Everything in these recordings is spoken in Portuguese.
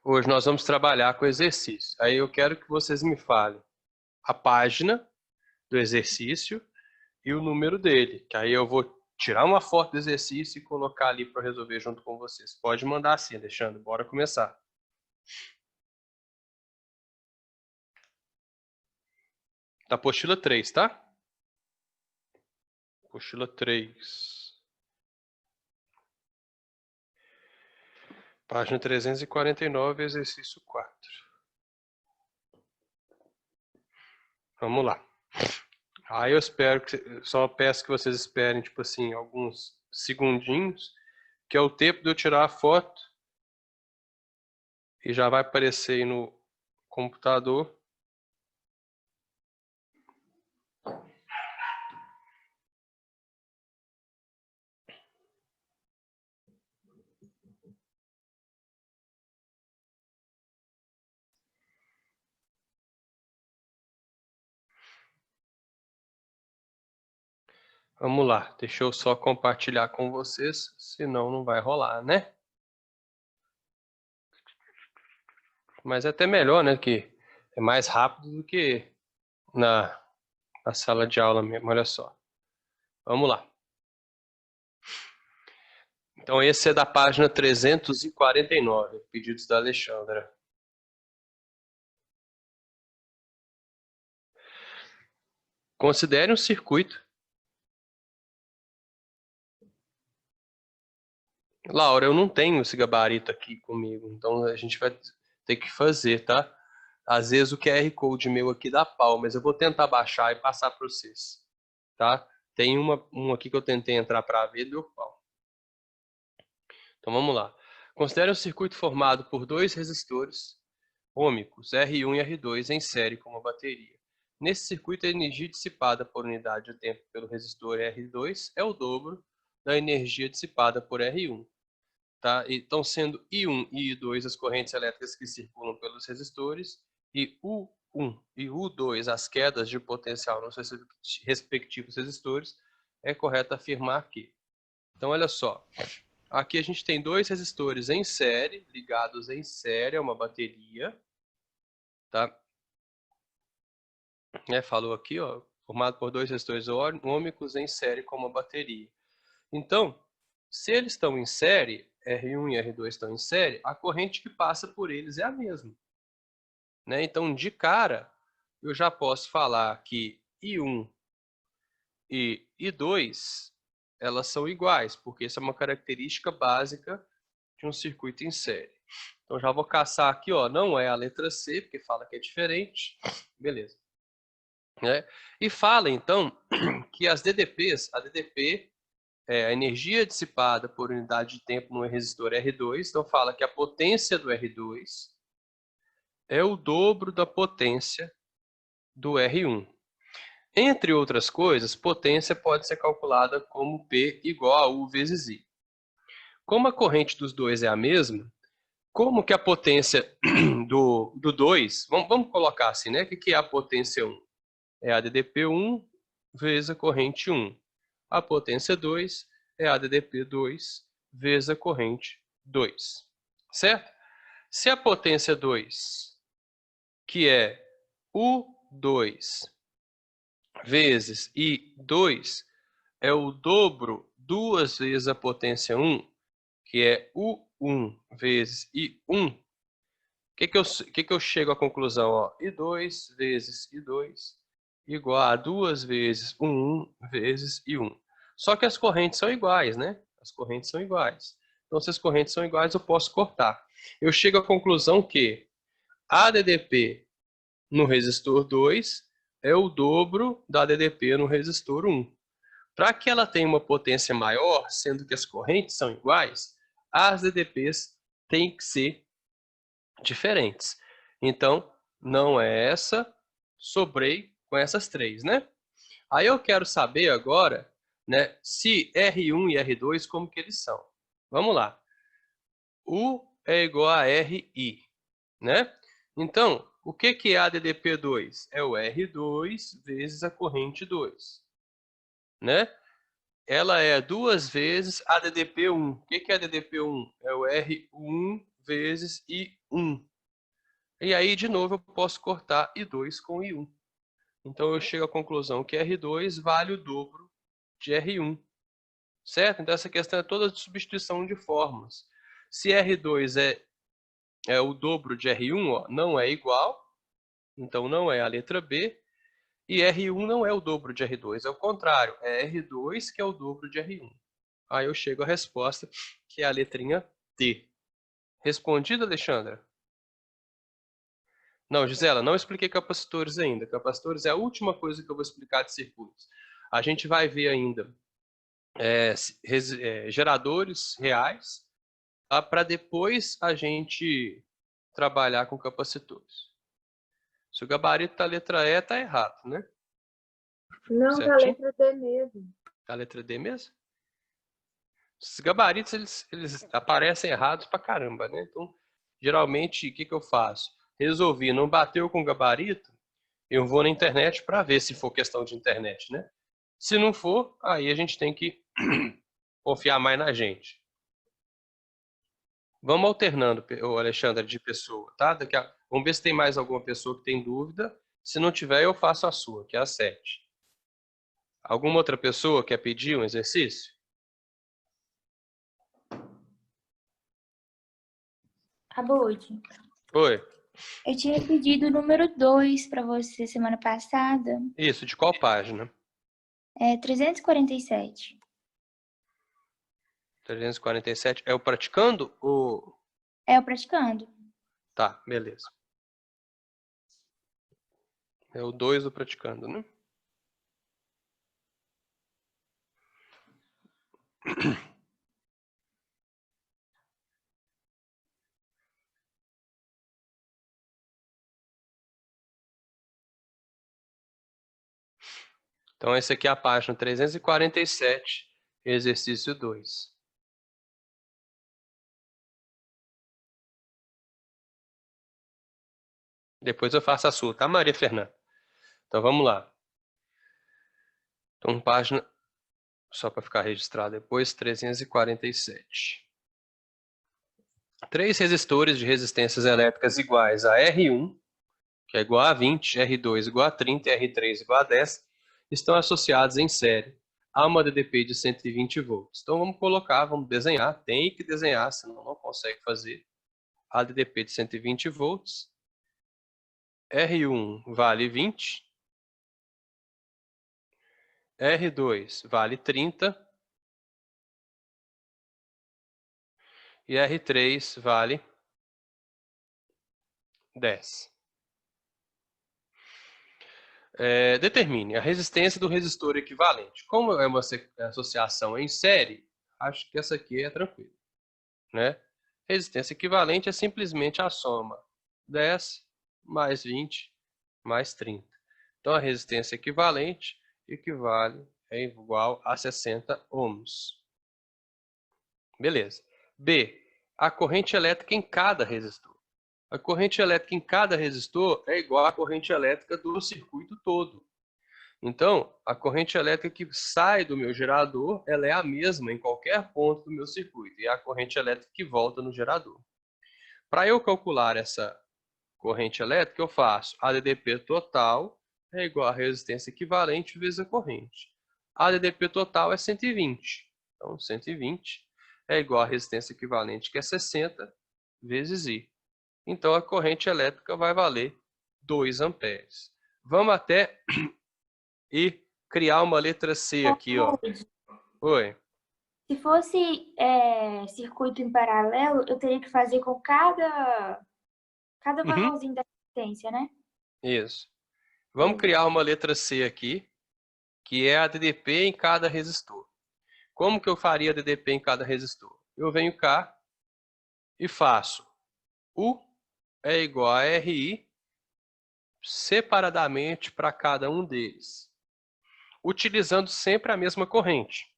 Hoje nós vamos trabalhar com exercício. Aí eu quero que vocês me falem a página do exercício e o número dele, que aí eu vou tirar uma foto do exercício e colocar ali para resolver junto com vocês. Pode mandar assim, Alexandre. Bora começar. Da apostila 3, tá? Apostila 3. Página 349, exercício 4. Vamos lá. Aí eu espero que só peço que vocês esperem, tipo assim, alguns segundinhos, que é o tempo de eu tirar a foto e já vai aparecer aí no computador. Vamos lá, deixa eu só compartilhar com vocês, senão não vai rolar, né? Mas é até melhor, né? Que é mais rápido do que na sala de aula mesmo, olha só. Vamos lá. Então esse é da página 349, pedidos da Alexandra. Considere um circuito. Laura, eu não tenho esse gabarito aqui comigo, então a gente vai ter que fazer, tá? Às vezes o QR Code meu aqui dá pau, mas eu vou tentar baixar e passar para vocês, tá? Tem um aqui que eu tentei entrar para ver, deu pau. Então vamos lá. Considere um circuito formado por dois resistores ômicos, R1 e R2, em série com uma bateria. Nesse circuito, a energia dissipada por unidade de tempo pelo resistor R2 é o dobro da energia dissipada por R1. Tá? Então, sendo I1 e I2 as correntes elétricas que circulam pelos resistores, e U1 e U2 as quedas de potencial nos respectivos resistores, é correto afirmar que. Então, olha só. Aqui a gente tem dois resistores em série, ligados em série a uma bateria. Tá? Falou aqui, ó, formado por dois resistores ômicos em série com uma bateria. Então, se eles estão em série, R1 e R2 estão em série, a corrente que passa por eles é a mesma. Né? Então, de cara, eu já posso falar que I1 e I2, elas são iguais, porque essa é uma característica básica de um circuito em série. Então, já vou caçar aqui, ó, não é a letra C, porque fala que é diferente. Beleza. Né? E fala, então, que as DDPs, a DDP é a energia dissipada por unidade de tempo no resistor R2, então fala que a potência do R2 é o dobro da potência do R1. Entre outras coisas, potência pode ser calculada como P igual a U vezes I. Como a corrente dos dois é a mesma, como que a potência do 2, vamos colocar assim, né? O que é a potência 1? É a DDP1 vezes a corrente 1. A potência 2 é a DDP2 vezes a corrente 2. Certo? Se a potência 2, que é U2 vezes I2, é o dobro duas vezes a potência 1, que é U1 vezes I1, o que eu chego à conclusão? Ó? I2 vezes I2 igual a 2 vezes U1 vezes I1. Só que as correntes são iguais, né? As correntes são iguais. Então, se as correntes são iguais, eu posso cortar. Eu chego à conclusão que a DDP no resistor 2 é o dobro da DDP no resistor 1. Para que ela tenha uma potência maior, sendo que as correntes são iguais, as DDPs têm que ser diferentes. Então, não é essa, sobrei com essas três, né? Aí eu quero saber agora, né, se R1 e R2, como que eles são. Vamos lá. U é igual a RI, né? Então, o que é a DDP2? É o R2 vezes a corrente 2, né? Ela é duas vezes a DDP1. O que é a DDP1? É o R1 vezes I1. E aí, de novo, eu posso cortar I2 com I1. Então, eu chego à conclusão que R2 vale o dobro de R1. Certo? Então, essa questão é toda de substituição de fórmulas. Se R2 é o dobro de R1, ó, não é igual, então não é a letra B. E R1 não é o dobro de R2, é o contrário, é R2 que é o dobro de R1. Aí eu chego à resposta, que é a letrinha D. Respondido, Alexandra? Não, Gisela, não expliquei capacitores ainda. Capacitores é a última coisa que eu vou explicar de circuitos. A gente vai ver ainda geradores reais, tá? Para depois a gente trabalhar com capacitores. Se o gabarito da letra E, tá errado, né? Não, tá a Certinho? letra D mesmo. Tá a letra D mesmo? Esses gabaritos, eles aparecem errados pra caramba, né? Então, geralmente, o que eu faço? Resolvi, não bateu com o gabarito, eu vou na internet para ver se for questão de internet, né? Se não for, aí a gente tem que confiar mais na gente. Vamos alternando, Alexandre, de pessoa, tá? Vamos ver se tem mais alguma pessoa que tem dúvida. Se não tiver, eu faço a sua, que é a 7. Alguma outra pessoa quer pedir um exercício? Abud, Oi. eu tinha pedido o número 2 para você semana passada. Isso, de qual página? 347. 347. É o praticando ou... É o praticando. Tá, beleza. É o 2 do praticando, né? Então, esse aqui é a página 347, exercício 2. Depois eu faço a sua, tá, Maria Fernanda? Então, vamos lá. Então, página, só para ficar registrado depois, 347. 3 resistores de resistências elétricas iguais a R1, que é igual a 20, R2 igual a 30 e R3 igual a 10, estão associados em série a uma DDP de 120 volts. Então, vamos colocar, vamos desenhar, tem que desenhar, senão não consegue fazer. A DDP de 120 volts, R1 vale 20, R2 vale 30 e R3 vale 10. Determine a resistência do resistor equivalente. Como é uma associação em série, acho que essa aqui é tranquila, né? Resistência equivalente é simplesmente a soma 10 mais 20 mais 30. Então, a resistência equivalente é igual a 60 ohms. Beleza. B. A corrente elétrica em cada resistor. A corrente elétrica em cada resistor é igual à corrente elétrica do circuito todo. Então, a corrente elétrica que sai do meu gerador, ela é a mesma em qualquer ponto do meu circuito. E é a corrente elétrica que volta no gerador. Para eu calcular essa corrente elétrica, eu faço a DDP total é igual a resistência equivalente vezes a corrente. A DDP total é 120. Então, 120 é igual a resistência equivalente, que é 60, vezes I. Então, a corrente elétrica vai valer 2 amperes. Vamos até e criar uma letra C aqui, ó. Oi. Se fosse circuito em paralelo, eu teria que fazer com cada valorzinho da resistência, né? Isso. Vamos criar uma letra C aqui, que é a DDP em cada resistor. Como que eu faria DDP em cada resistor? Eu venho cá e faço U é igual a RI separadamente para cada um deles, utilizando sempre a mesma corrente,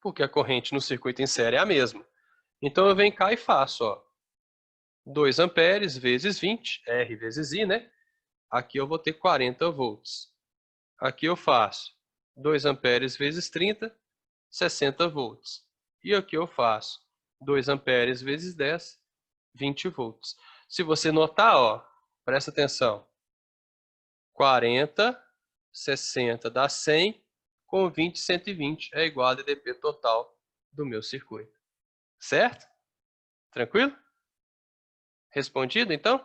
porque a corrente no circuito em série é a mesma. Então, eu venho cá e faço, ó, 2 amperes vezes 20, R vezes I, né? Aqui eu vou ter 40 volts. Aqui eu faço 2 amperes vezes 30, 60 volts. E aqui eu faço 2 amperes vezes 10, 20 volts. Se você notar, ó, presta atenção. 40, 60 dá 100, com 20, 120 é igual a DDP total do meu circuito. Certo? Tranquilo? Respondido, então?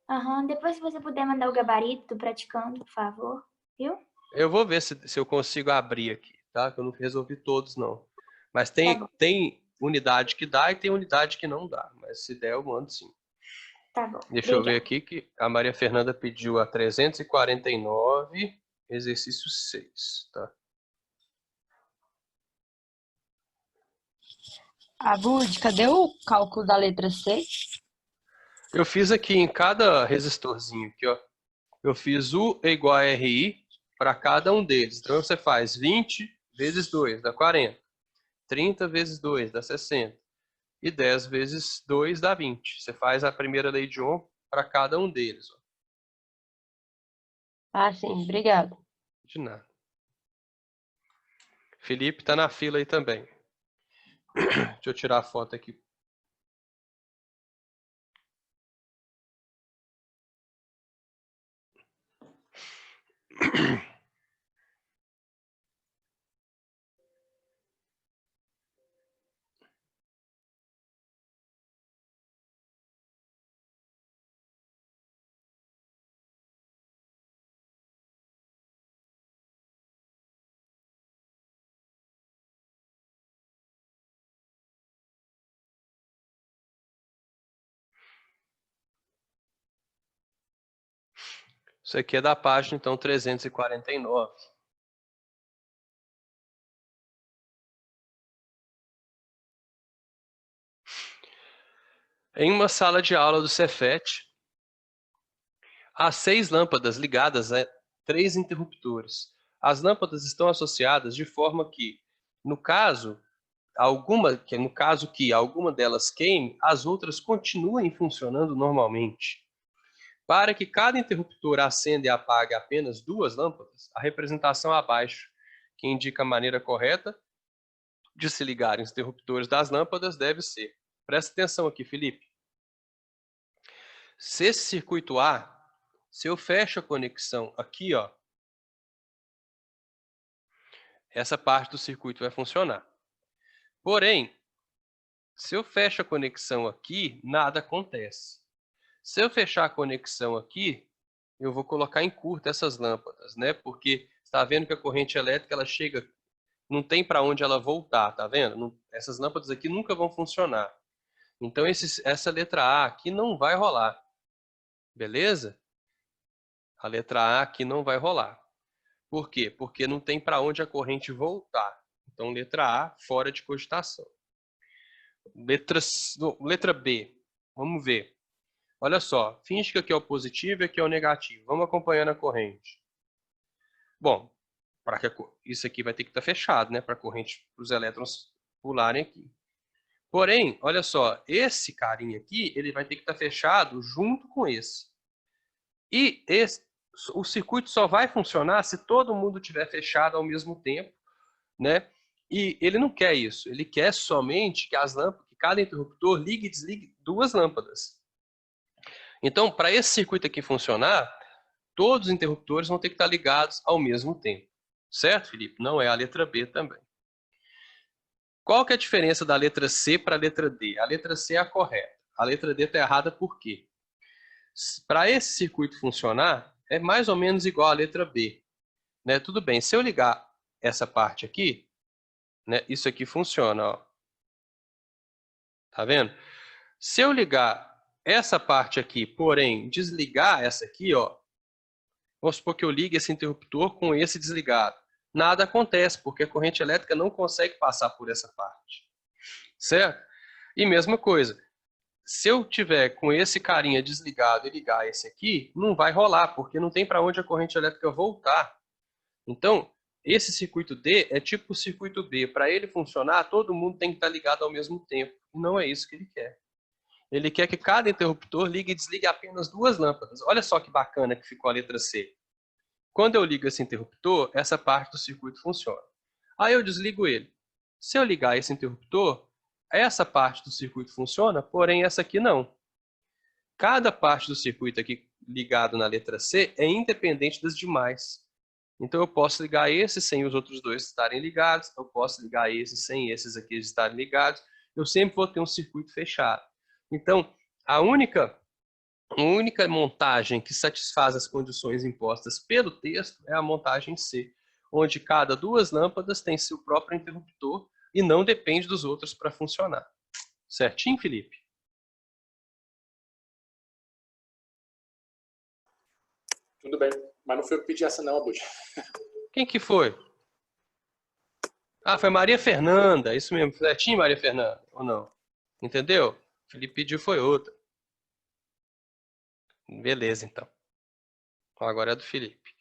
Aham. Depois, se você puder mandar o gabarito do praticando, por favor. Viu? Eu vou ver se eu consigo abrir aqui, tá? Que eu não resolvi todos, não. Mas Tá bom. tem unidade que dá e tem unidade que não dá. Mas se der, eu mando sim. Tá bom. Deixa eu ver Obrigada. aqui que a Maria Fernanda pediu a 349, exercício 6, tá? Abud, cadê o cálculo da letra C? Eu fiz aqui em cada resistorzinho aqui, ó. Eu fiz U é igual a RI para cada um deles. Então você faz 20 vezes 2 dá 40. 30 vezes 2 dá 60. E 10 vezes 2 dá 20. Você faz a primeira lei de Ohm para cada um deles. Ó. Ah, sim, obrigado. De nada. Felipe está na fila aí também. Deixa eu tirar a foto aqui. Isso aqui é da página, então, 349. Em uma sala de aula do Cefet, há 6 lâmpadas ligadas a 3 interruptores. As lâmpadas estão associadas de forma que, no caso que alguma delas queime, as outras continuem funcionando normalmente. Para que cada interruptor acenda e apague apenas 2 lâmpadas, a representação abaixo, que indica a maneira correta de se ligarem os interruptores das lâmpadas, deve ser. Presta atenção aqui, Felipe. Se esse circuito A, se eu fecho a conexão aqui, ó, essa parte do circuito vai funcionar. Porém, se eu fecho a conexão aqui, nada acontece. Se eu fechar a conexão aqui, eu vou colocar em curto essas lâmpadas, né? Porque está vendo que a corrente elétrica ela chega, não tem para onde ela voltar, tá vendo? Essas lâmpadas aqui nunca vão funcionar. Então essa letra A aqui não vai rolar, beleza? A letra A aqui não vai rolar. Por quê? Porque não tem para onde a corrente voltar. Então letra A fora de cogitação. Letra B, vamos ver. Olha só, finge que aqui é o positivo e aqui é o negativo. Vamos acompanhando a corrente. Bom, isso aqui vai ter que estar fechado, né? Para a corrente, para os elétrons pularem aqui. Porém, olha só, esse carinha aqui, ele vai ter que estar fechado junto com esse. E o circuito só vai funcionar se todo mundo estiver fechado ao mesmo tempo, né? E ele não quer isso. Ele quer somente que que cada interruptor ligue e desligue 2 lâmpadas. Então, para esse circuito aqui funcionar, todos os interruptores vão ter que estar ligados ao mesmo tempo. Certo, Felipe? Não é a letra B também. Qual que é a diferença da letra C para a letra D? A letra C é a correta. A letra D está errada por quê? Para esse circuito funcionar, é mais ou menos igual à letra B. Né? Tudo bem, se eu ligar essa parte aqui, né, isso aqui funciona. Ó. Tá vendo? Se eu ligar essa parte aqui, porém desligar essa aqui, ó, vamos supor que eu ligue esse interruptor com esse desligado. Nada acontece, porque a corrente elétrica não consegue passar por essa parte. Certo? E mesma coisa, se eu tiver com esse carinha desligado e ligar esse aqui, não vai rolar, porque não tem para onde a corrente elétrica voltar. Então, esse circuito D é tipo o circuito B. Para ele funcionar, todo mundo tem que estar ligado ao mesmo tempo. E não é isso que ele quer. Ele quer que cada interruptor ligue e desligue apenas 2 lâmpadas. Olha só que bacana que ficou a letra C. Quando eu ligo esse interruptor, essa parte do circuito funciona. Aí eu desligo ele. Se eu ligar esse interruptor, essa parte do circuito funciona, porém essa aqui não. Cada parte do circuito aqui ligado na letra C é independente das demais. Então eu posso ligar esse sem os outros dois estarem ligados, eu posso ligar esse sem esses aqui estarem ligados, eu sempre vou ter um circuito fechado. Então, a única montagem que satisfaz as condições impostas pelo texto é a montagem C, onde cada duas lâmpadas tem seu próprio interruptor e não depende dos outros para funcionar. Certinho, Felipe? Tudo bem, mas não foi eu que pedi essa não, Abud. Quem que foi? Ah, foi Maria Fernanda, isso mesmo. Certinho, Maria Fernanda, ou não? Entendeu? Felipe pediu foi outra. Beleza, então. Agora é do Felipe.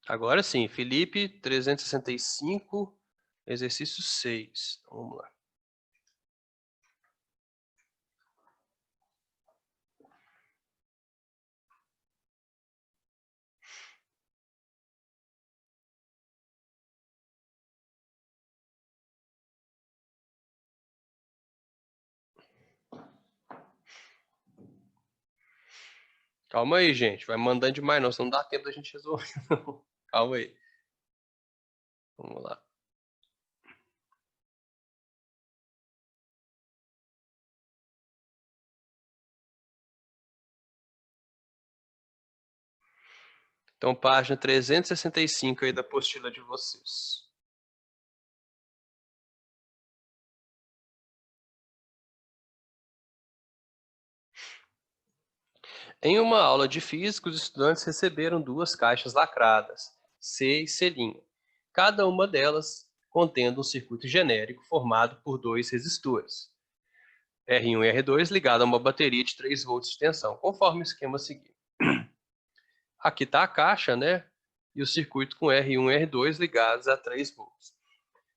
Agora sim, Felipe 365, exercício 6. Então, vamos lá. Calma aí, gente. Vai mandando demais, não. Senão não dá tempo da gente resolver, não. Calma aí. Vamos lá. Então, página 365 aí da apostila de vocês. Em uma aula de física, os estudantes receberam duas caixas lacradas, C e C', cada uma delas contendo um circuito genérico formado por dois resistores, R1 e R2, ligado a uma bateria de 3 volts de tensão, conforme o esquema seguinte. Aqui está a caixa, né? E o circuito com R1 e R2 ligados a 3 volts.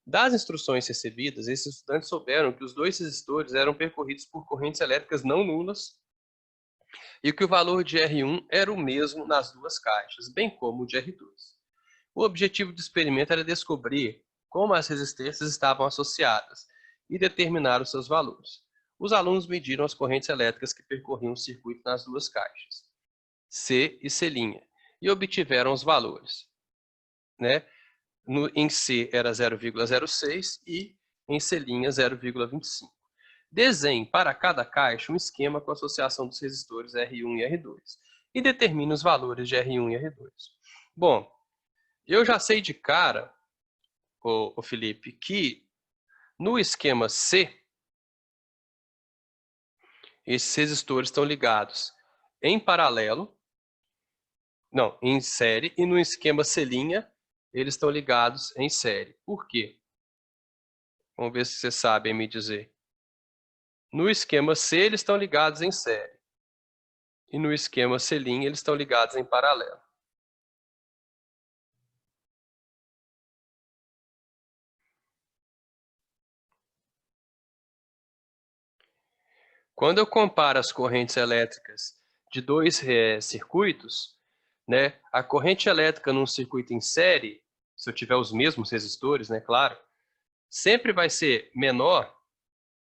Das instruções recebidas, esses estudantes souberam que os dois resistores eram percorridos por correntes elétricas não nulas e que o valor de R1 era o mesmo nas duas caixas, bem como o de R2. O objetivo do experimento era descobrir como as resistências estavam associadas e determinar os seus valores. Os alunos mediram as correntes elétricas que percorriam o circuito nas duas caixas, C e C', e obtiveram os valores. Né? Em C era 0,06 e em C' 0,25. Desenhe para cada caixa um esquema com associação dos resistores R1 e R2 e determine os valores de R1 e R2. Bom, eu já sei de cara, o Felipe, que no esquema C, esses resistores estão ligados em paralelo, não, em série, e no esquema C', eles estão ligados em série. Por quê? Vamos ver se vocês sabem me dizer. No esquema C, eles estão ligados em série. E no esquema C', eles estão ligados em paralelo. Quando eu comparo as correntes elétricas de dois circuitos, né, a corrente elétrica num circuito em série, se eu tiver os mesmos resistores, né, claro, sempre vai ser menor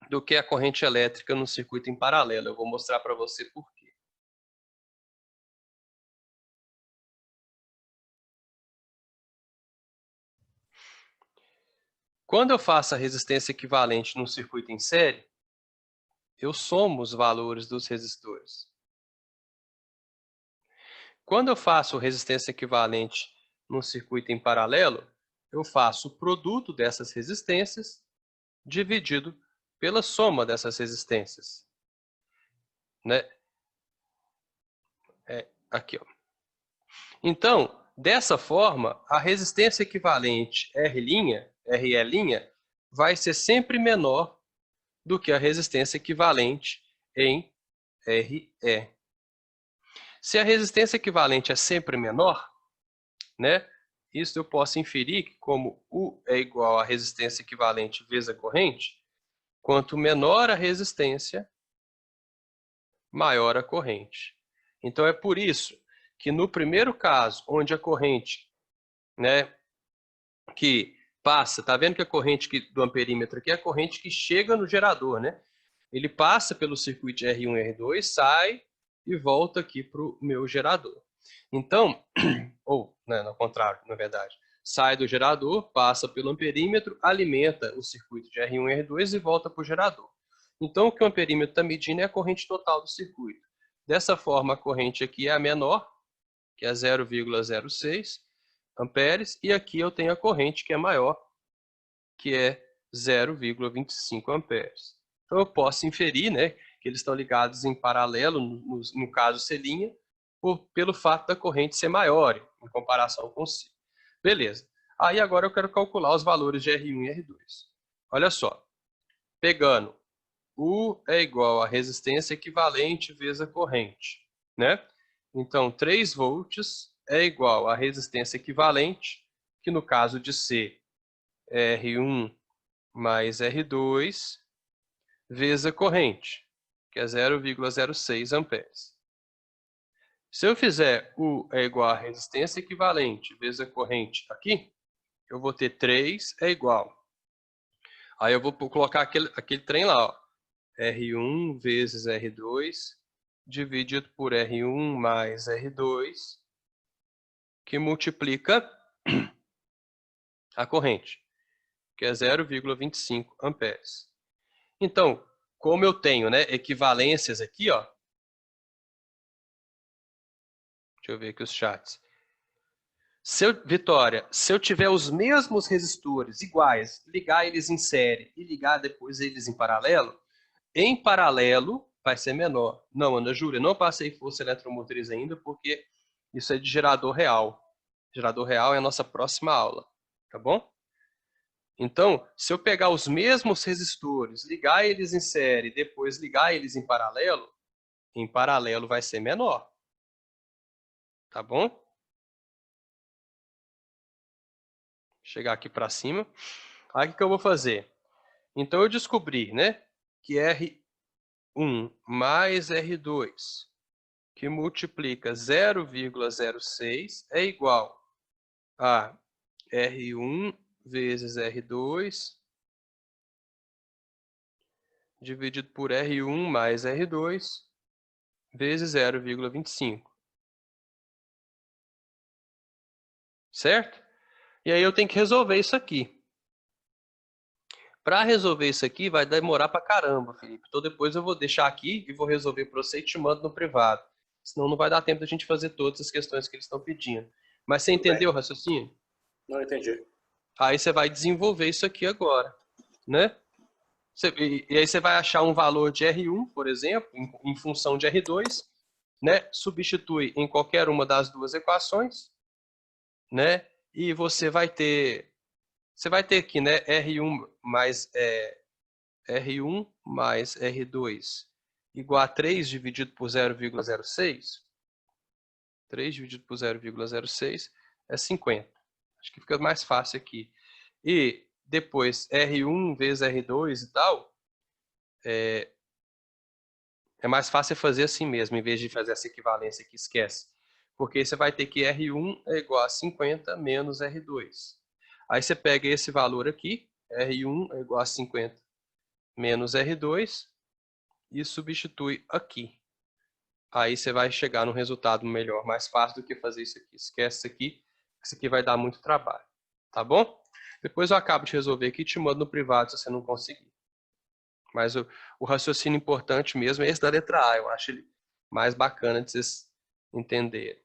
do que a corrente elétrica no circuito em paralelo. Eu vou mostrar para você por quê. Quando eu faço a resistência equivalente num circuito em série, eu somo os valores dos resistores. Quando eu faço resistência equivalente num circuito em paralelo, eu faço o produto dessas resistências dividido pela soma dessas resistências. Né? Aqui, ó. Então, dessa forma, a resistência equivalente RE', vai ser sempre menor do que a resistência equivalente em RE. Se a resistência equivalente é sempre menor, né, isso eu posso inferir que como U é igual à resistência equivalente vezes a corrente, Quanto menor a resistência, maior a corrente. Então, é por isso que no primeiro caso, onde a corrente, né, que passa, tá vendo que a corrente do amperímetro aqui é a corrente que chega no gerador, né? Ele passa pelo circuito R1 e R2, sai e volta aqui para o meu gerador. Então, ou, né, no contrário, na verdade, sai do gerador, passa pelo amperímetro, alimenta o circuito de R1 e R2 e volta para o gerador. Então, o que o amperímetro está medindo é a corrente total do circuito. Dessa forma, a corrente aqui é a menor, que é 0,06 amperes, e aqui eu tenho a corrente que é maior, que é 0,25 amperes. Então, eu posso inferir, né, que eles estão ligados em paralelo, no caso C', pelo fato da corrente ser maior em comparação com C. Beleza. Aí agora eu quero calcular os valores de R1 e R2. Olha só. Pegando U é igual a resistência equivalente vezes a corrente, né? Então, 3 volts é igual a resistência equivalente, que no caso de C é R1 mais R2, vezes a corrente, que é 0,06 amperes. Se eu fizer U é igual a resistência equivalente vezes a corrente aqui, eu vou ter 3 é igual. Aí eu vou colocar aquele trem lá, ó. R1 vezes R2, dividido por R1 mais R2, que multiplica a corrente, que é 0,25 amperes. Então, como eu tenho, né, equivalências aqui, ó. Deixa eu ver aqui os chats. Vitória, se eu tiver os mesmos resistores iguais, ligar eles em série e ligar depois eles em paralelo vai ser menor. Não, Ana Júlia, não passei força eletromotriz ainda porque isso é de gerador real. Gerador real é a nossa próxima aula, tá bom? Então, se eu pegar os mesmos resistores, ligar eles em série, depois ligar eles em paralelo vai ser menor. Tá bom? Chegar aqui para cima. Aí o que eu vou fazer? Então eu descobri, né, que R1 mais R2, que multiplica 0,06, é igual a R1 vezes R2 dividido por R1 mais R2 vezes 0,25. Certo? E aí eu tenho que resolver isso aqui. Para resolver isso aqui vai demorar pra caramba, Felipe. Então depois eu vou deixar aqui e vou resolver para você e te mando no privado. Senão não vai dar tempo da gente fazer todas as questões que eles estão pedindo. Mas você entendeu o raciocínio? Não entendi. Aí você vai desenvolver isso aqui agora, né? E aí você vai achar um valor de R1, por exemplo, em função de R2, né? Substitui em qualquer uma das duas equações, né? E você vai ter aqui, né? R1 mais R2 igual a 3 dividido por 0,06. 3 dividido por 0,06 é 50. Acho que fica mais fácil aqui. E depois R1 vezes R2 e tal, é mais fácil fazer assim mesmo, em vez de fazer essa equivalência aqui, esquece. Porque você vai ter que R1 é igual a 50 menos R2. Aí você pega esse valor aqui, R1 é igual a 50 menos R2, e substitui aqui. Aí você vai chegar num resultado melhor, mais fácil do que fazer isso aqui. Esquece isso aqui, que isso aqui vai dar muito trabalho. Tá bom? Depois eu acabo de resolver aqui e te mando no privado se você não conseguir. Mas o raciocínio importante mesmo é esse da letra A. Eu acho ele mais bacana de vocês entenderem.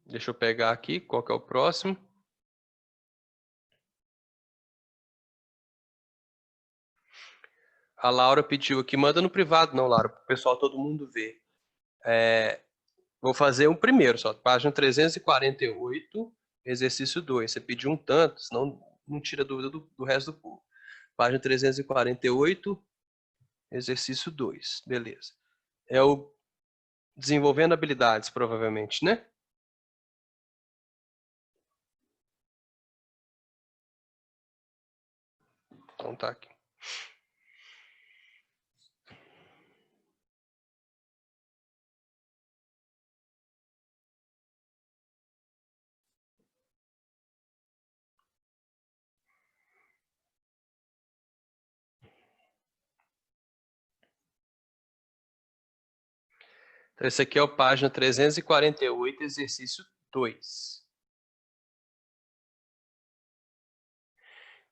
Deixa eu pegar aqui, qual que é o próximo? A Laura pediu aqui, manda no privado. Não, Laura, para o pessoal todo mundo ver. Vou fazer um primeiro só, página 348, exercício 2. Você pediu um tanto, senão não tira dúvida do resto do povo. Página 348, exercício 2. Beleza. É o desenvolvendo habilidades, provavelmente, né? Então tá aqui. Então, esse aqui é o página 348, exercício 2.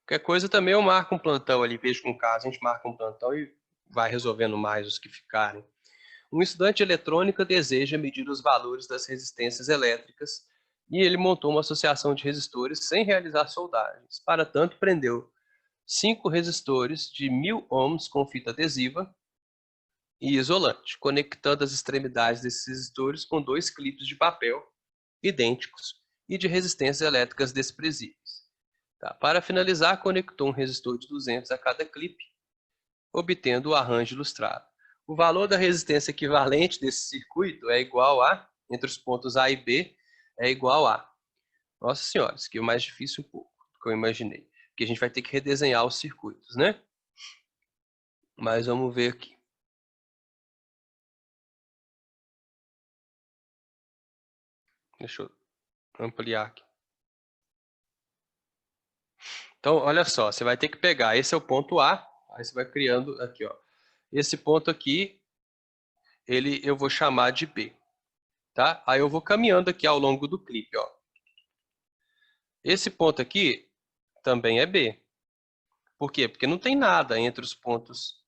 Qualquer coisa também eu marco um plantão ali, vejo com o caso, a gente marca um plantão e vai resolvendo mais os que ficarem. Um estudante de eletrônica deseja medir os valores das resistências elétricas e ele montou uma associação de resistores sem realizar soldagens. Para tanto, prendeu 5 resistores de 1000 ohms com fita adesiva e isolante, conectando as extremidades desses resistores com 2 clipes de papel idênticos e de resistências elétricas desprezíveis. Tá? Para finalizar, conectou um resistor de 200 a cada clipe, obtendo o arranjo ilustrado. O valor da resistência equivalente desse circuito é igual a, entre os pontos A e B, é igual a. Nossa senhora, isso aqui é o mais difícil um pouco do que eu imaginei. Porque a gente vai ter que redesenhar os circuitos, né? Mas vamos ver aqui. Deixa eu ampliar aqui. Então, olha só, você vai ter que pegar, esse é o ponto A, aí você vai criando aqui, ó. Esse ponto aqui, eu vou chamar de B, tá? Aí eu vou caminhando aqui ao longo do clipe, ó. Esse ponto aqui também é B. Por quê? Porque não tem nada entre os pontos,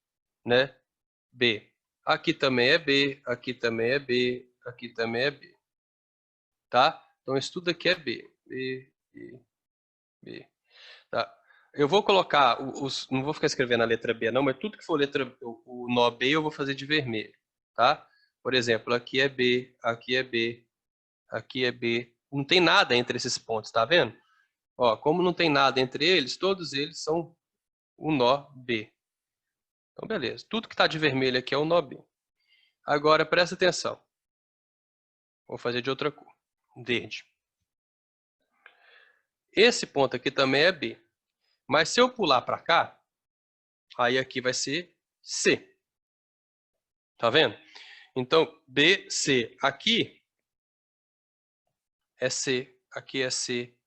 né? B. Aqui também é B, aqui também é B, aqui também é B. Tá? Então, isso tudo aqui é B. B, B, B. Tá? Eu vou colocar, não vou ficar escrevendo a letra B não, mas tudo que for letra, o nó B eu vou fazer de vermelho. Tá? Por exemplo, aqui é B, aqui é B, aqui é B. Não tem nada entre esses pontos, tá vendo? Ó, como não tem nada entre eles, todos eles são o nó B. Então, beleza. Tudo que está de vermelho aqui é o nó B. Agora, presta atenção. Vou fazer de outra cor. Verde. Esse ponto aqui também é B. Mas se eu pular para cá, aí aqui vai ser C. Tá vendo? Então, B, C. Aqui é C, aqui é C,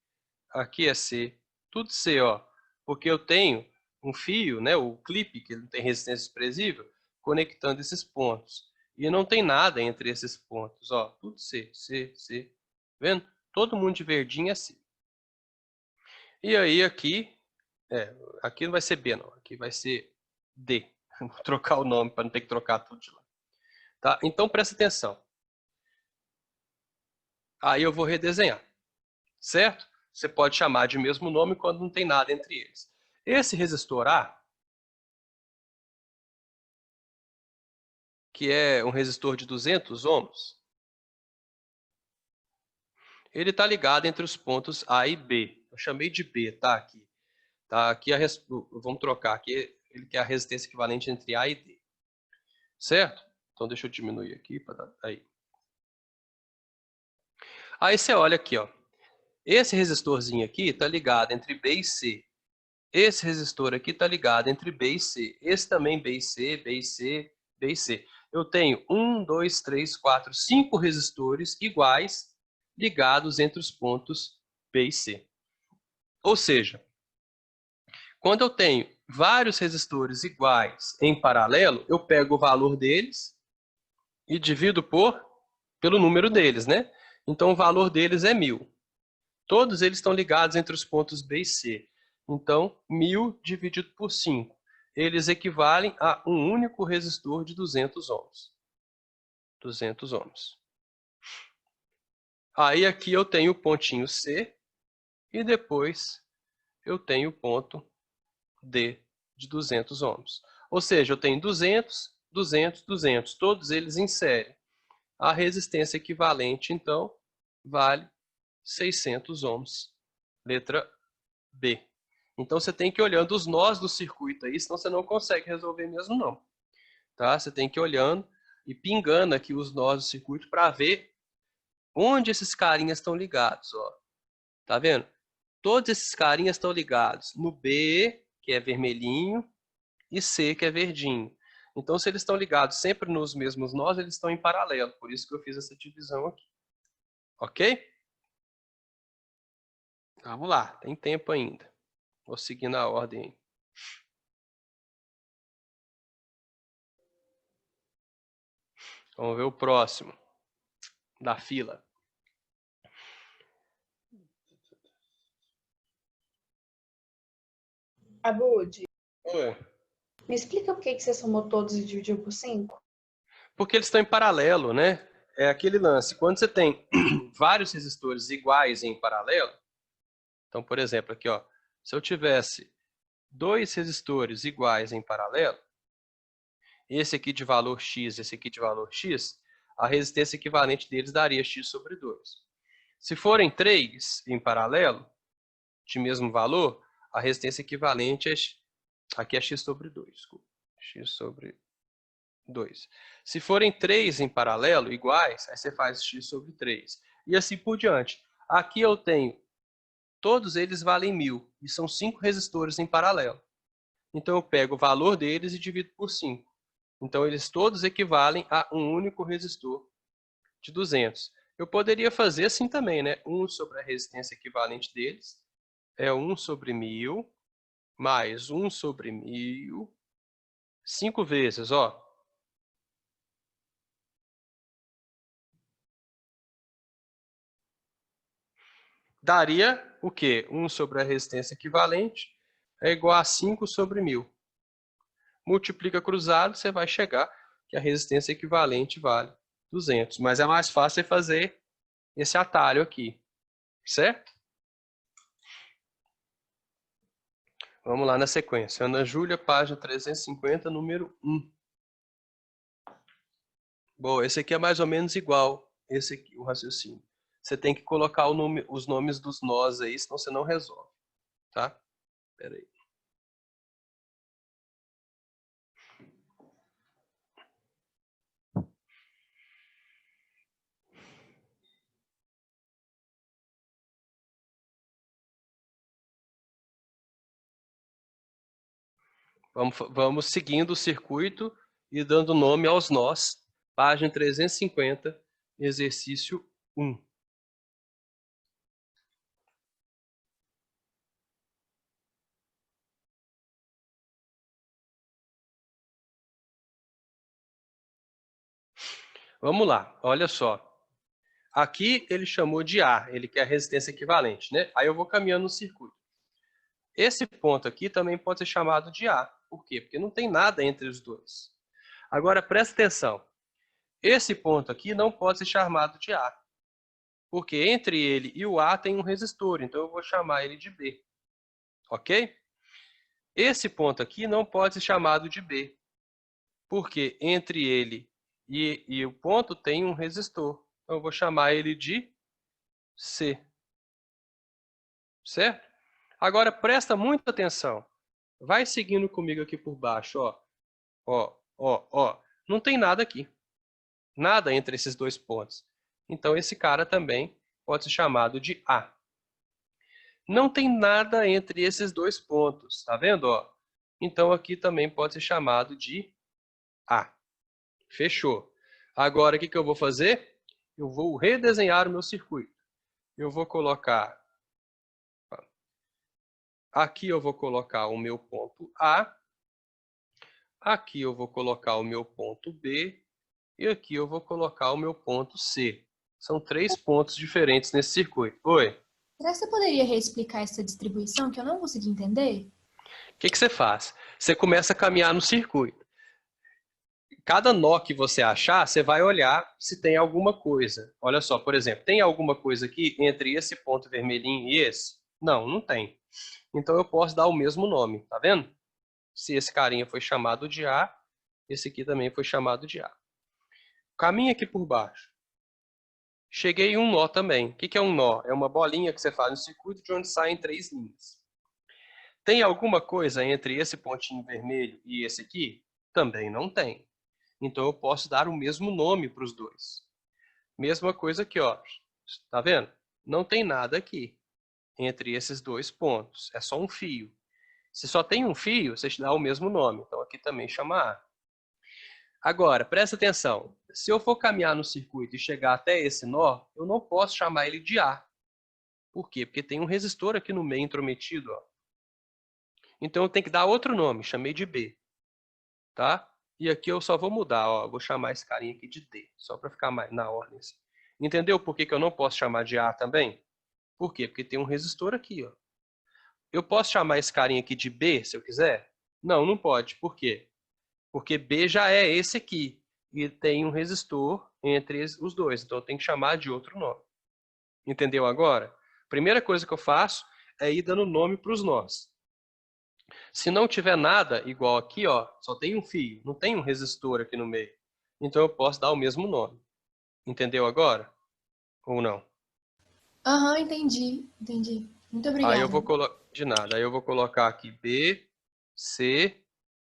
aqui é C. Tudo C, ó. Porque eu tenho um fio, né, o clipe, que não tem resistência desprezível, conectando esses pontos. E não tem nada entre esses pontos, ó. Tudo C, C, C. Tá vendo? Todo mundo de verdinho é C. E aí aqui, aqui não vai ser B não, aqui vai ser D. Vou trocar o nome para não ter que trocar tudo de lá. Tá? Então presta atenção. Aí eu vou redesenhar, certo? Você pode chamar de mesmo nome quando não tem nada entre eles. Esse resistor A, que é um resistor de 200 ohms, ele está ligado entre os pontos A e B. Eu chamei de B, tá? Aqui. Tá? Aqui vamos trocar aqui. Ele quer a resistência equivalente entre A e D. Certo? Então deixa eu diminuir aqui para dar aí. Aí você olha aqui, ó. Esse resistorzinho aqui está ligado entre B e C. Esse resistor aqui está ligado entre B e C. Esse também B e C, B e C, B e C. Eu tenho 1, 2, 3, 4, 5 resistores iguais ligados entre os pontos B e C. Ou seja, quando eu tenho vários resistores iguais em paralelo, eu pego o valor deles e divido pelo número deles, né? Então, o valor deles é 1000. Todos eles estão ligados entre os pontos B e C. Então, 1000 dividido por 5. Eles equivalem a um único resistor de 200 ohms. 200 ohms. Aí aqui eu tenho o pontinho C e depois eu tenho o ponto D de 200 ohms. Ou seja, eu tenho 200, 200, 200, todos eles em série. A resistência equivalente, então, vale 600 ohms. Letra B. Então, você tem que ir olhando os nós do circuito aí, senão você não consegue resolver mesmo não. Tá? Você tem que ir olhando e pingando aqui os nós do circuito para ver onde esses carinhas estão ligados. Ó. Tá vendo? Todos esses carinhas estão ligados no B, que é vermelhinho, e C, que é verdinho. Então, se eles estão ligados sempre nos mesmos nós, eles estão em paralelo. Por isso que eu fiz essa divisão aqui. Ok? Vamos lá, tem tempo ainda. Vou seguir na ordem aí. Vamos ver o próximo da fila. Abud, Oi. me explica por que você somou todos e dividiu por 5? Porque eles estão em paralelo, né? É aquele lance. Quando você tem vários resistores iguais em paralelo, então, por exemplo, aqui, ó, se eu tivesse 2 resistores iguais em paralelo, esse aqui de valor X, esse aqui de valor X, a resistência equivalente deles daria X sobre 2. Se forem 3 em paralelo, de mesmo valor, a resistência equivalente é, aqui é X sobre 2, desculpa, X sobre 2. Se forem 3 em paralelo, iguais, aí você faz X sobre 3. E assim por diante. Aqui eu tenho, todos eles valem 1000, e são 5 resistores em paralelo. Então eu pego o valor deles e divido por 5. Então eles todos equivalem a um único resistor de 200. Eu poderia fazer assim também, né? 1 sobre a resistência equivalente deles é 1 sobre 1000, mais 1 sobre 1000, 5 vezes, ó. Daria o quê? 1 sobre a resistência equivalente é igual a 5 sobre 1000. Multiplica cruzado, você vai chegar que a resistência equivalente vale 200. Mas é mais fácil você fazer esse atalho aqui, certo? Vamos lá na sequência. Ana Júlia, página 350, número 1. Bom, esse aqui é mais ou menos igual esse aqui, o raciocínio. Você tem que colocar os nomes dos nós aí, senão você não resolve, tá? Espera aí. Vamos seguindo o circuito e dando nome aos nós. Página 350, exercício 1. Vamos lá, olha só. Aqui ele chamou de A, ele quer a resistência equivalente, né? Aí eu vou caminhando no circuito. Esse ponto aqui também pode ser chamado de A. Por quê? Porque não tem nada entre os dois. Agora, presta atenção. Esse ponto aqui não pode ser chamado de A. Porque entre ele e o A tem um resistor, então eu vou chamar ele de B. Ok? Esse ponto aqui não pode ser chamado de B. Porque entre ele e o ponto tem um resistor. Então eu vou chamar ele de C. Certo? Agora, presta muita atenção. Vai seguindo comigo aqui por baixo, ó. Ó. Não tem nada aqui. Nada entre esses dois pontos. Então, esse cara também pode ser chamado de A. Não tem nada entre esses dois pontos. Tá vendo, ó? Então, aqui também pode ser chamado de A. Fechou. Agora, o que eu vou fazer? Eu vou redesenhar o meu circuito. Eu vou colocar... Aqui eu vou colocar o meu ponto A. Aqui eu vou colocar o meu ponto B. E aqui eu vou colocar o meu ponto C. São 3 pontos diferentes nesse circuito. Oi? Será que você poderia reexplicar essa distribuição que eu não consegui entender? O que você faz? Você começa a caminhar no circuito. Cada nó que você achar, você vai olhar se tem alguma coisa. Olha só, por exemplo, tem alguma coisa aqui entre esse ponto vermelhinho e esse? Não, não tem. Então eu posso dar o mesmo nome, tá vendo? Se esse carinha foi chamado de A, esse aqui também foi chamado de A. Caminha aqui por baixo. Cheguei em um nó também. O que é um nó? É uma bolinha que você faz no circuito de onde saem 3 linhas. Tem alguma coisa entre esse pontinho vermelho e esse aqui? Também não tem. Então eu posso dar o mesmo nome para os dois. Mesma coisa aqui, ó. Tá vendo? Não tem nada aqui entre esses dois pontos. É só um fio. Se só tem um fio, você dá o mesmo nome. Então, aqui também chama A. Agora, presta atenção. Se eu for caminhar no circuito e chegar até esse nó, eu não posso chamar ele de A. Por quê? Porque tem um resistor aqui no meio intrometido. Ó. Então, eu tenho que dar outro nome. Chamei de B. Tá? E aqui eu só vou mudar. Ó. Vou chamar esse carinha aqui de D. Só para ficar mais na ordem. Assim. Entendeu por que eu não posso chamar de A também? Por quê? Porque tem um resistor aqui. Ó. Eu posso chamar esse carinha aqui de B, se eu quiser? Não, não pode. Por quê? Porque B já é esse aqui. E tem um resistor entre os dois. Então, eu tenho que chamar de outro nome. Entendeu agora? Primeira coisa que eu faço é ir dando nome para os nós. Se não tiver nada igual aqui, ó, só tem um fio, não tem um resistor aqui no meio. Então, eu posso dar o mesmo nome. Entendeu agora? Ou não? Aham, entendi. Muito obrigada. Aí eu vou de nada. Aí eu vou colocar aqui B, C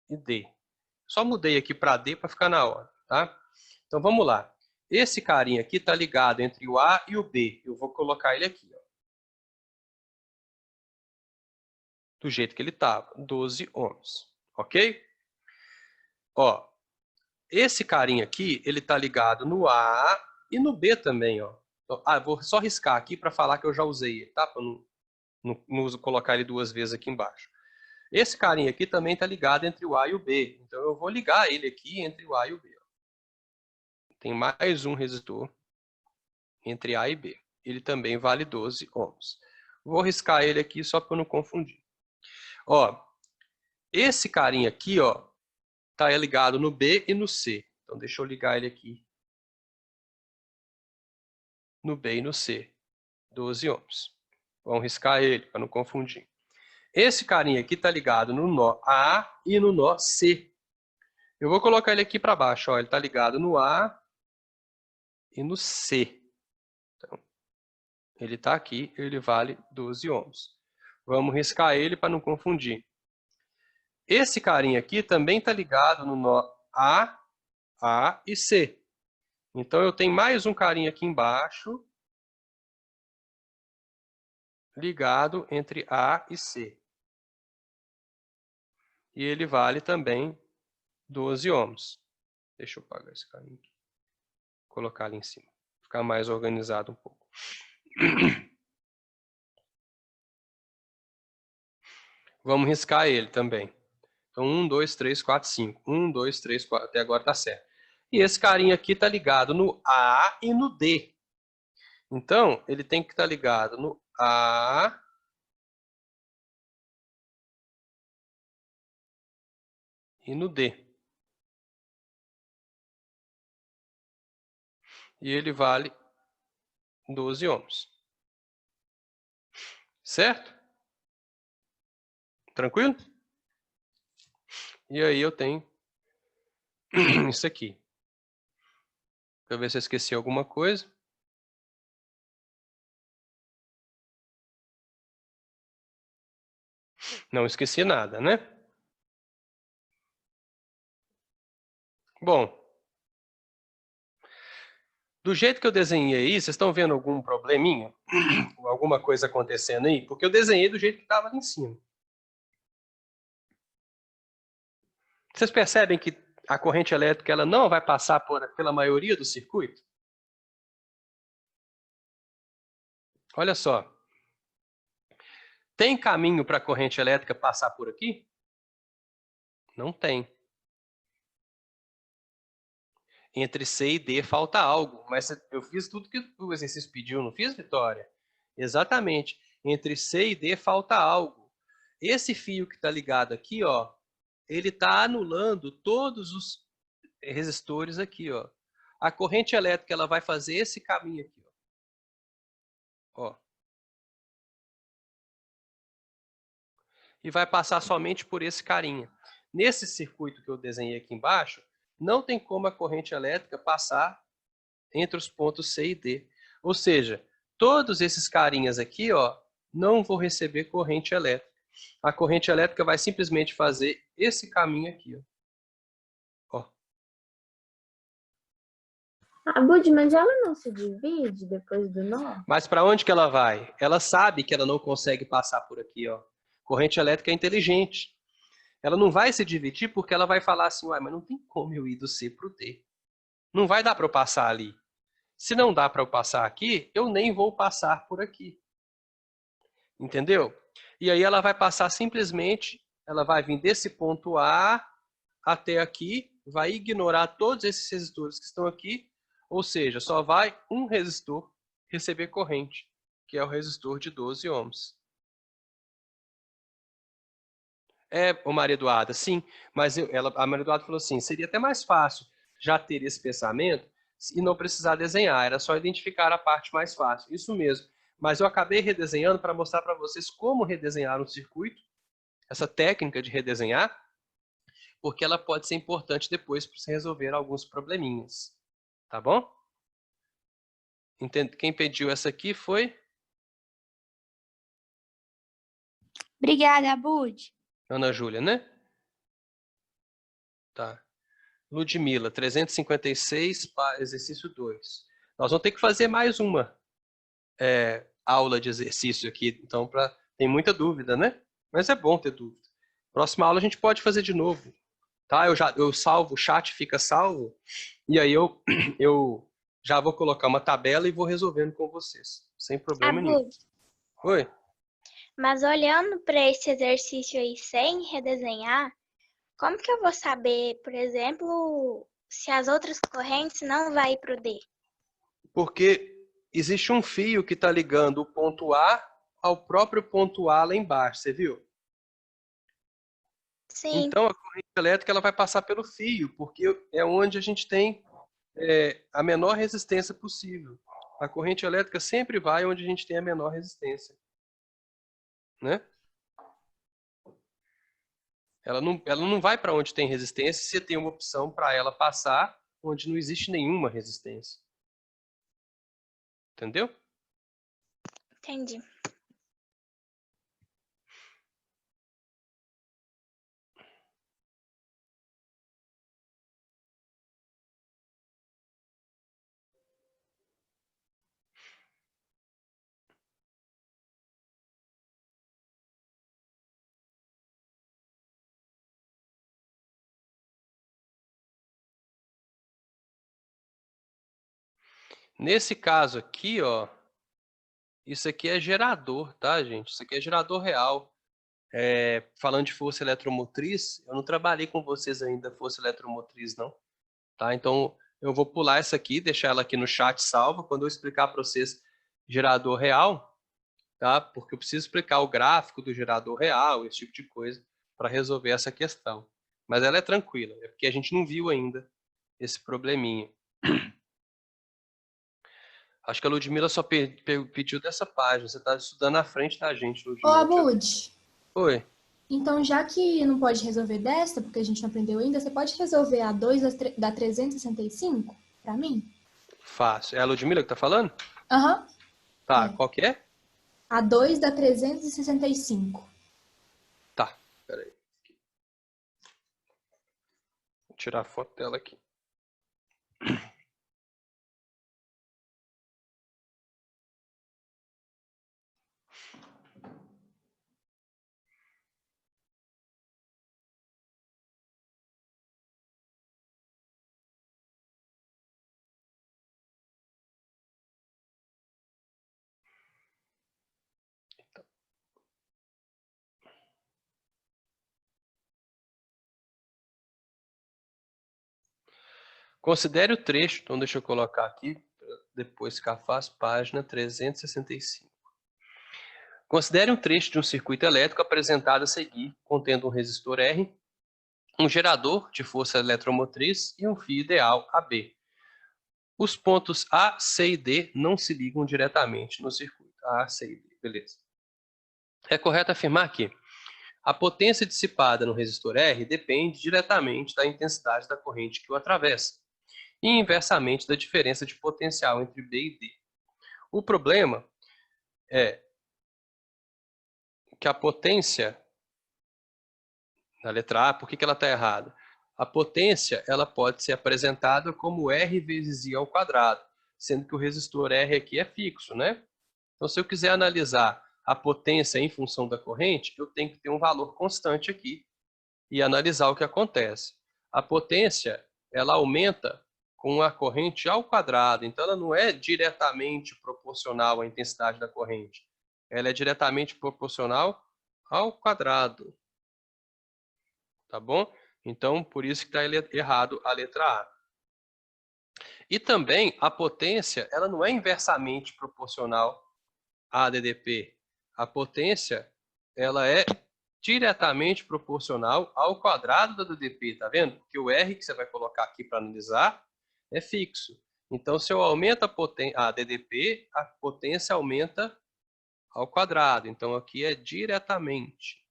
e D. Só mudei aqui para D para ficar na hora, tá? Então vamos lá. Esse carinha aqui está ligado entre o A e o B. Eu vou colocar ele aqui, ó. Do jeito que ele estava, 12 ohms, ok? Ó, esse carinha aqui, ele está ligado no A e no B também, ó. Vou só riscar aqui para falar que eu já usei ele, tá? Para não colocar ele duas vezes aqui embaixo. Esse carinha aqui também está ligado entre o A e o B. Então, eu vou ligar ele aqui entre o A e o B. Tem mais um resistor entre A e B. Ele também vale 12 ohms. Vou riscar ele aqui só para não confundir. Ó, esse carinha aqui, ó, está ligado no B e no C. Então, deixa eu ligar ele aqui. No B e no C. 12 ohms. Vamos riscar ele para não confundir. Esse carinha aqui está ligado no nó A e no nó C. Eu vou colocar ele aqui para baixo. Ó. Ele está ligado no A e no C. Então, ele está aqui, ele vale 12 ohms. Vamos riscar ele para não confundir. Esse carinha aqui também está ligado no nó A e C. Então, eu tenho mais um carinha aqui embaixo, ligado entre A e C. E ele vale também 12 ohms. Deixa eu apagar esse carinha aqui. Colocar ali em cima. Ficar mais organizado um pouco. Vamos riscar ele também. Então, 1, 2, 3, 4, 5. 1, 2, 3, 4. Até agora está certo. E esse carinha aqui está ligado no A e no D. Então, ele tem que estar ligado no A e no D. E ele vale 12 ohms. Certo? Tranquilo? E aí eu tenho isso aqui. Deixa eu ver se eu esqueci alguma coisa. Não esqueci nada, né? Bom, do jeito que eu desenhei aí, vocês estão vendo algum probleminha? Alguma coisa acontecendo aí? Porque eu desenhei do jeito que estava ali em cima. Vocês percebem que a corrente elétrica ela não vai passar pela maioria do circuito? Olha só. Tem caminho para a corrente elétrica passar por aqui? Não tem. Entre C e D falta algo, mas eu fiz tudo que o exercício pediu, não fiz, Vitória? Exatamente. Entre C e D falta algo. Esse fio que está ligado aqui, ó, ele está anulando todos os resistores aqui, ó. A corrente elétrica ela vai fazer esse caminho aqui, ó. E vai passar somente por esse carinha. Nesse circuito que eu desenhei aqui embaixo, não tem como a corrente elétrica passar entre os pontos C e D. Ou seja, todos esses carinhas aqui, ó, não vão receber corrente elétrica. A corrente elétrica vai simplesmente fazer esse caminho aqui, ó. Bud, mas ela não se divide depois do nó? Mas para onde que ela vai? Ela sabe que ela não consegue passar por aqui, ó. Corrente elétrica é inteligente. Ela não vai se dividir porque ela vai falar assim, uai, mas não tem como eu ir do C para o D. Não vai dar para eu passar ali. Se não dá para eu passar aqui, eu nem vou passar por aqui. Entendeu? E aí ela vai passar simplesmente, ela vai vir desse ponto A até aqui, vai ignorar todos esses resistores que estão aqui, ou seja, só vai um resistor receber corrente, que é o resistor de 12 ohms. Ô Maria Eduarda, sim, mas a Maria Eduarda falou assim, seria até mais fácil já ter esse pensamento e não precisar desenhar, era só identificar a parte mais fácil. Isso mesmo, mas eu acabei redesenhando para mostrar para vocês como redesenhar um circuito, essa técnica de redesenhar, porque ela pode ser importante depois para você resolver alguns probleminhas. Tá bom? Quem pediu essa aqui foi? Obrigada, Abud. Ana Júlia, né? Tá. Ludmila, 356, exercício 2. Nós vamos ter que fazer mais uma aula de exercício aqui, então tem muita dúvida, né? Mas é bom ter dúvida. Próxima aula a gente pode fazer de novo. Tá? Eu salvo, o chat fica salvo, e aí eu já vou colocar uma tabela e vou resolvendo com vocês, sem problema nenhum. Abud, Oi? mas olhando para esse exercício aí sem redesenhar, como que eu vou saber, por exemplo, se as outras correntes não vai ir para o D? Porque existe um fio que está ligando o ponto A ao próprio ponto A lá embaixo, você viu? Sim, Então a corrente elétrica ela vai passar pelo fio, porque é onde a gente tem a menor resistência possível. A corrente elétrica sempre vai onde a gente tem a menor resistência. Né? Ela não vai para onde tem resistência se tem uma opção para ela passar onde não existe nenhuma resistência. Entendeu? entendi. Nesse caso aqui, ó, isso aqui é gerador, tá, gente? Isso aqui é gerador real. Falando de força eletromotriz, eu não trabalhei com vocês ainda força eletromotriz, não. Tá? Então, eu vou pular essa aqui, deixar ela aqui no chat salva. Quando eu explicar para vocês gerador real, tá? Porque eu preciso explicar o gráfico do gerador real, esse tipo de coisa, para resolver essa questão. Mas ela é tranquila, é porque a gente não viu ainda esse probleminha. Acho que a Ludmila só pediu dessa página. Você está estudando à frente da gente, Ô, Ludmila. Abud, Oi. então já que não pode resolver desta, porque a gente não aprendeu ainda, você pode resolver a 2 da 365 para mim? Fácil. É a Ludmila que está falando? Aham. Tá, É. qual que é? A 2 da 365. Tá, peraí. Vou tirar a foto dela aqui. Considere o trecho, então deixa eu colocar aqui, depois ficar fácil, página 365. Considere um trecho de um circuito elétrico apresentado a seguir, contendo um resistor R, um gerador de força eletromotriz e um fio ideal AB. Os pontos A, C e D não se ligam diretamente no circuito. A, C e D, beleza. É correto afirmar que a potência dissipada no resistor R depende diretamente da intensidade da corrente que o atravessa e inversamente da diferença de potencial entre B e D. O problema é que a potência, na letra A, por que ela está errada? A potência ela pode ser apresentada como R vezes I ao quadrado, sendo que o resistor R aqui é fixo, né? Então, se eu quiser analisar a potência em função da corrente, eu tenho que ter um valor constante aqui e analisar o que acontece. A potência, ela aumenta com a corrente ao quadrado, então ela não é diretamente proporcional à intensidade da corrente. Ela é diretamente proporcional ao quadrado. Tá bom? Então, por isso que está errado a letra A. E também, a potência, ela não é inversamente proporcional à DDP. A potência, ela é diretamente proporcional ao quadrado da DDP, tá vendo? Porque o R que você vai colocar aqui para analisar é fixo. Então, se eu aumento a DDP, a potência aumenta ao quadrado. Então, aqui é diretamente.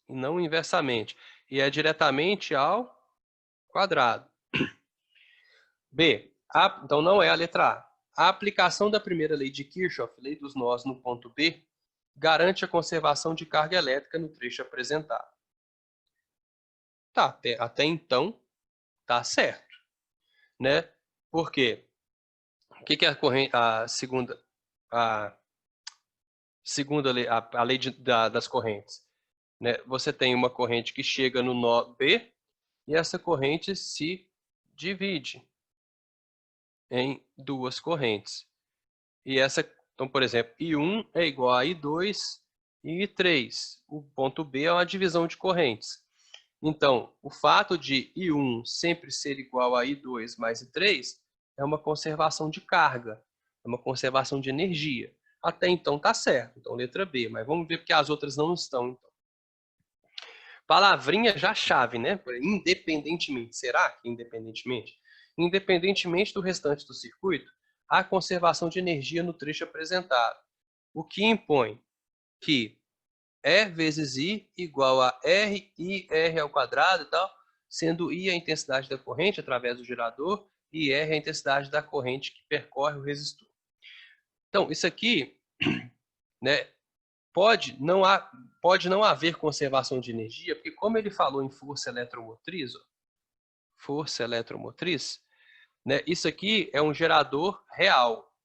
E não inversamente. E é diretamente ao quadrado. B. Então, não é a letra A. A aplicação da primeira lei de Kirchhoff, lei dos nós, no ponto B, garante a conservação de carga elétrica no trecho apresentado. Tá, até então, tá certo. Né? Por quê? O que é a segunda lei, a lei das correntes? Né? Você tem uma corrente que chega no nó B e essa corrente se divide em duas correntes. E então, por exemplo, I1 é igual a I2 e I3. O ponto B é uma divisão de correntes. Então, o fato de I1 sempre ser igual a I2 mais I3 é uma conservação de carga, é uma conservação de energia. Até então está certo, então letra B, mas vamos ver porque as outras não estão. Então. Palavrinha já chave, né? Independentemente, será que independentemente? Independentemente do restante do circuito, há conservação de energia no trecho apresentado, o que impõe que E vezes I igual a R, I, R ao quadrado e tal, sendo I a intensidade da corrente através do gerador e R a intensidade da corrente que percorre o resistor. Então, isso aqui, né, pode não haver conservação de energia, porque como ele falou em força eletromotriz, né, isso aqui é um gerador real.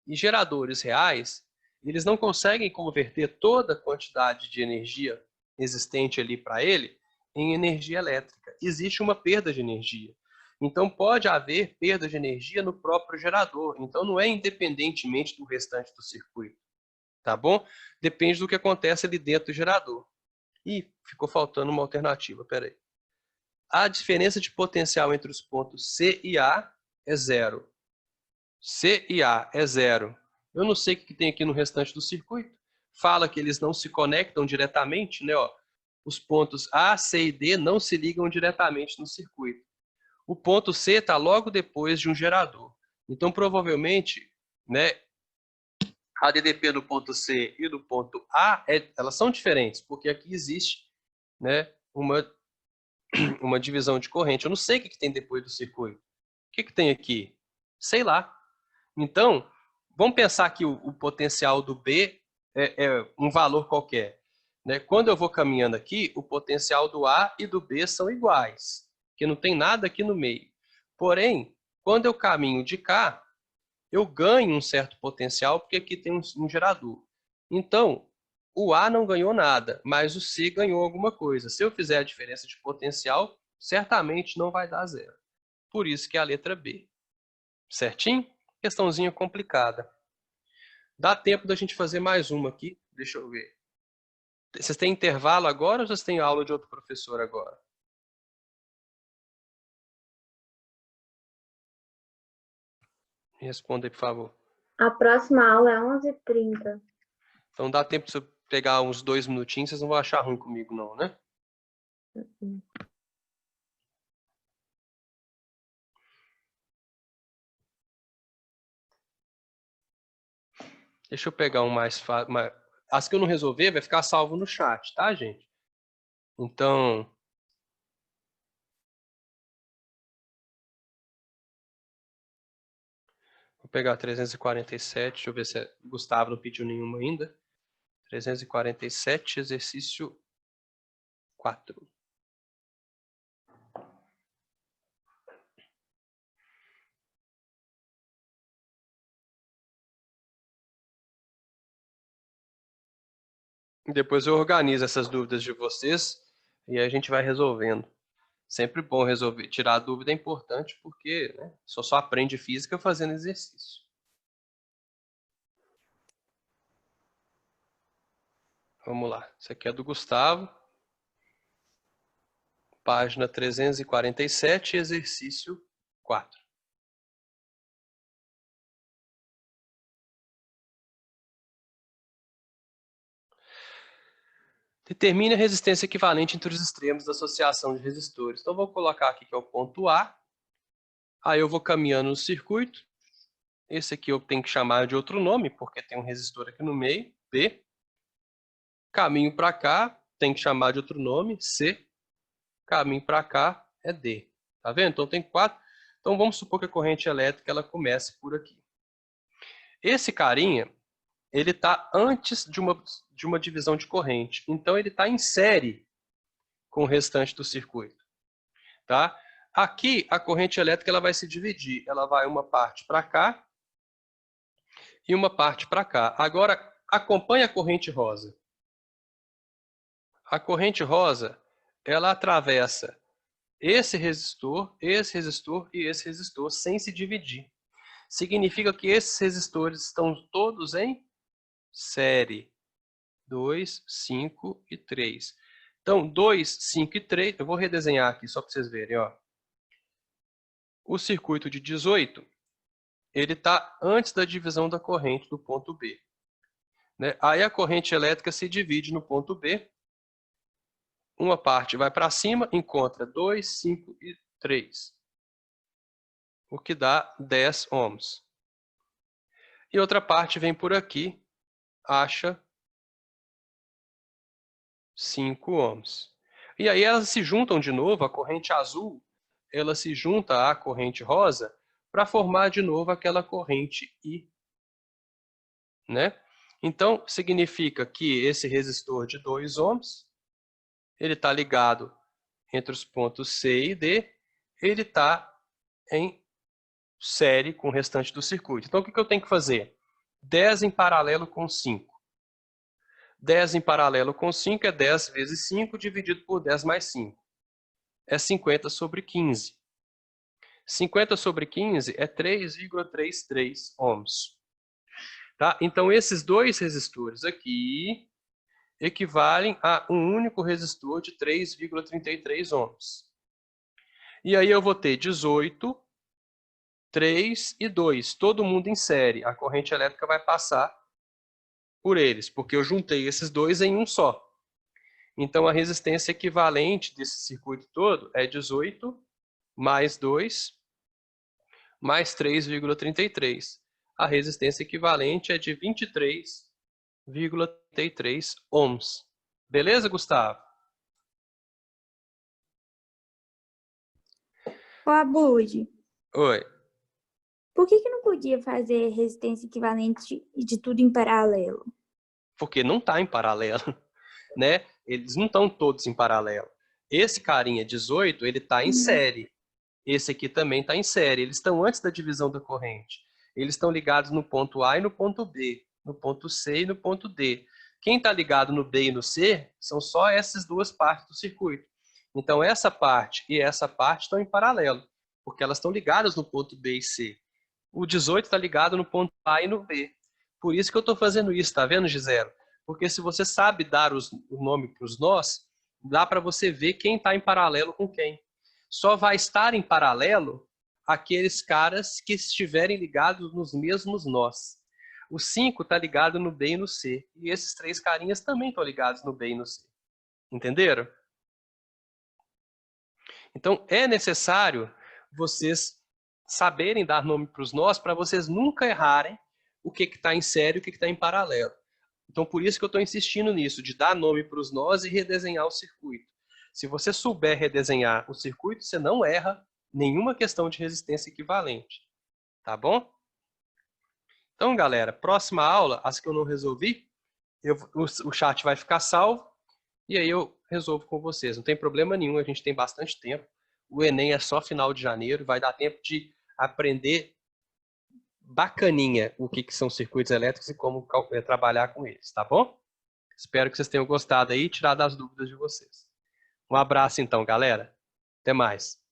E geradores reais, eles não conseguem converter toda a quantidade de energia existente ali para ele em energia elétrica. Existe uma perda de energia. Então, pode haver perda de energia no próprio gerador. Então, não é independentemente do restante do circuito. Tá bom? Depende do que acontece ali dentro do gerador. Ih, ficou faltando uma alternativa. Espera aí. A diferença de potencial entre os pontos C e A é zero. C e A é zero. Eu não sei o que tem aqui no restante do circuito. Fala que eles não se conectam diretamente, né? Ó, os pontos A, C e D não se ligam diretamente no circuito. O ponto C está logo depois de um gerador. Então, provavelmente, né, a DDP do ponto C e do ponto A, elas são diferentes, porque aqui existe, né, uma divisão de corrente. Eu não sei o que tem depois do circuito. O que tem aqui? Sei lá. Então, vamos pensar que o potencial do B é um valor qualquer. Né? Quando eu vou caminhando aqui, o potencial do A e do B são iguais, porque não tem nada aqui no meio. Porém, quando eu caminho de cá, eu ganho um certo potencial, porque aqui tem um gerador. Então, o A não ganhou nada, mas o C ganhou alguma coisa. Se eu fizer a diferença de potencial, certamente não vai dar zero. Por isso que é a letra B. Certinho? Questãozinha complicada. Dá tempo da gente fazer mais uma aqui. Deixa eu ver. Vocês têm intervalo agora ou vocês têm aula de outro professor agora? Responda aí, por favor. A próxima aula é 11h30. Então dá tempo de você pegar uns 2 minutinhos, vocês não vão achar ruim comigo não, né? Deixa eu pegar um mais fácil. As que eu não resolver vai ficar salvo no chat, tá, gente? Então, vou pegar 347, deixa eu ver se o Gustavo não pediu nenhuma ainda. 347, exercício 4. Depois eu organizo essas dúvidas de vocês e a gente vai resolvendo. Sempre bom resolver. Tirar a dúvida é importante porque, né, só aprende física fazendo exercício. Vamos lá. Isso aqui é do Gustavo. Página 347, exercício 4. Determine a resistência equivalente entre os extremos da associação de resistores. Então, vou colocar aqui que é o ponto A. Aí eu vou caminhando no circuito. Esse aqui eu tenho que chamar de outro nome, porque tem um resistor aqui no meio, B. Caminho para cá, tem que chamar de outro nome, C. Caminho para cá é D. Tá vendo? Então, tem 4. Então, vamos supor que a corrente elétrica ela comece por aqui. Esse carinha, ele está antes de uma divisão de corrente. Então, ele está em série com o restante do circuito. Tá? Aqui, a corrente elétrica ela vai se dividir. Ela vai uma parte para cá e uma parte para cá. Agora, acompanhe a corrente rosa. A corrente rosa, ela atravessa esse resistor e esse resistor sem se dividir. Significa que esses resistores estão todos em série. 2, 5 e 3. Então, 2, 5 e 3, eu vou redesenhar aqui só para vocês verem. Ó. O circuito de 18, ele está antes da divisão da corrente do ponto B. Né? Aí a corrente elétrica se divide no ponto B. Uma parte vai para cima, encontra 2, 5 e 3. O que dá 10 ohms. E outra parte vem por aqui, acha 5 ohms. E aí elas se juntam de novo, a corrente azul, ela se junta à corrente rosa para formar de novo aquela corrente I. Né? Então, significa que esse resistor de 2 ohms, ele está ligado entre os pontos C e D, ele está em série com o restante do circuito. Então, o que eu tenho que fazer? 10 em paralelo com 5. 10 em paralelo com 5 é 10 vezes 5 dividido por 10 mais 5. É 50 sobre 15. 50 sobre 15 é 3,33 ohms. Tá? Então, esses dois resistores aqui equivalem a um único resistor de 3,33 ohms. E aí eu vou ter 18, 3 e 2, todo mundo em série. A corrente elétrica vai passar por eles, porque eu juntei esses dois em um só. Então, a resistência equivalente desse circuito todo é 18 mais 2 mais 3,33. A resistência equivalente é de 23,33 ohms. Beleza, Gustavo? Ô, Abud, Oi. por que não podia fazer resistência equivalente de tudo em paralelo? Porque não está em paralelo, né? Eles não estão todos em paralelo. Esse carinha 18, ele está em série. Esse aqui também está em série. Eles estão antes da divisão da corrente. Eles estão ligados no ponto A e no ponto B, no ponto C e no ponto D. Quem está ligado no B e no C são só essas duas partes do circuito. Então, essa parte e essa parte estão em paralelo, porque elas estão ligadas no ponto B e C. O 18 está ligado no ponto A e no B. Por isso que eu estou fazendo isso, tá vendo, Gisela? Porque se você sabe dar o nome para os nós, dá para você ver quem está em paralelo com quem. Só vai estar em paralelo aqueles caras que estiverem ligados nos mesmos nós. O 5 está ligado no B e no C. E esses três carinhas também estão ligados no B e no C. Entenderam? Então, é necessário vocês saberem dar nome para os nós para vocês nunca errarem o que está em série e o que está em paralelo. Então, por isso que eu estou insistindo nisso, de dar nome para os nós e redesenhar o circuito. Se você souber redesenhar o circuito, você não erra nenhuma questão de resistência equivalente. Tá bom? Então, galera, próxima aula, as que eu não resolvi, o chat vai ficar salvo e aí eu resolvo com vocês. Não tem problema nenhum, a gente tem bastante tempo. O Enem é só final de janeiro, vai dar tempo de aprender bacaninha o que são circuitos elétricos e como trabalhar com eles, tá bom? Espero que vocês tenham gostado aí e tirado as dúvidas de vocês. Um abraço então, galera. Até mais.